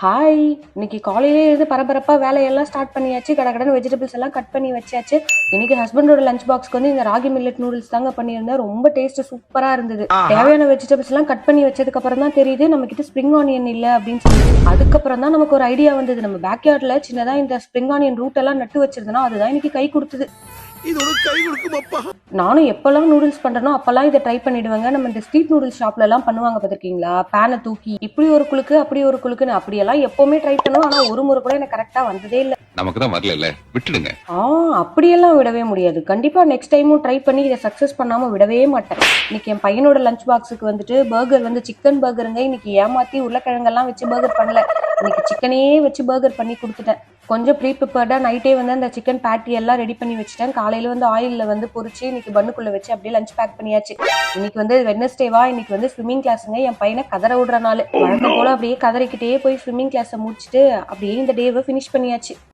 Hi! இன்னைக்கு காலையிலே இருந்து பரபரப்பா வேலையெல்லாம் ஸ்டார்ட் பண்ணியாச்சு. கடகடன்னு வெஜிடபிள்ஸ் எல்லாம் கட் பண்ணி வச்சாச்சு. இன்னைக்கு ஹஸ்பண்டோட லஞ்ச் பாக்ஸ்க்கு வந்து இந்த ராகி மில்லட் நூடுல்ஸ் தாங்க பண்ணியிருந்தேன். ரொம்ப டேஸ்ட் சூப்பரா இருந்தது. தேவையான வெஜிடபிள்ஸ் எல்லாம் கட் பண்ணி வச்சதுக்கு அப்புறம் தான் தெரியுது நம்ம கிட்ட ஸ்ப்ரிங் ஆனியன் இல்ல அப்படின்னு சொல்லிட்டு. அதுக்கப்புறம் தான் நமக்கு ஒரு ஐடியா வந்தது. நம்ம பேக்யார்ட்ல சின்னதா இந்த ஸ்ப்ரிங் ஆனியன் ரூட் எல்லாம் நட்டு வச்சிருந்தோம். அதுதான் இன்னைக்கு கை கொடுத்தது. நானும் எப்பெல்லாம் நூடுல்ஸ் பண்றேனோ அப்பெல்லாம் இதை ட்ரை பண்ணிடுவாங்க. நம்ம இந்த ஸ்ட்ரீட் நூடுல்ஸ் ஷாப்ல எல்லாம் பண்ணுவாங்க பாத்திருக்கீங்களா? பேனை தூக்கி இப்படி ஒரு குலுக்கு அப்படி ஒரு குலுக்குன்னு அப்படியெல்லாம் எப்பவுமே ட்ரை பண்ணுவோம். ஆனா ஒரு முறை கூட எனக்கு கரெக்டா வந்ததே இல்ல. நமக்கு தான் வரல, விட்டுடுங்க. அப்படியெல்லாம் விடவே முடியாது. கண்டிப்பா நெக்ஸ்ட் டைமும் ட்ரை பண்ணி இதை சக்சஸ் பண்ணாம விடவே மாட்டேன். இன்னைக்கு என் பையனோட லஞ்ச் பாக்ஸுக்கு வந்துட்டு பர்கர் வந்து சிக்கன் பர்கருங்க. இன்னைக்கு ஏமாத்தி உருளைக்கிழங்கெல்லாம் வச்சு பர்கர் பண்ணல. இன்னைக்கு சிக்கனே வச்சு பர்கர் பண்ணி கொடுத்துட்டேன். கொஞ்சம் ப்ரீ ப்ரிப்பேர்டா நைட்டே வந்து அந்த சிக்கன் பேட்டி எல்லாம் ரெடி பண்ணி வச்சுட்டேன். காலையில வந்து ஆயில்ல வந்து பொரிச்சு இன்னைக்கு பண்ணுக்குள்ள வச்சு அப்படியே லஞ்ச் பேக் பண்ணியாச்சு. இன்னைக்கு வந்து வெட்னஸ்டேவா, இன்னைக்கு வந்து ஸ்விம்மிங் கிளாஸுங்க. என் பையனை கதற விடுற நாள். வழக்கம் போல அப்படியே கதறிக்கிட்டே போய் ஸ்விம்மிங் கிளாஸை முடிச்சுட்டு அப்படியே இந்த டேவை ஃபினிஷ் பண்ணியாச்சு.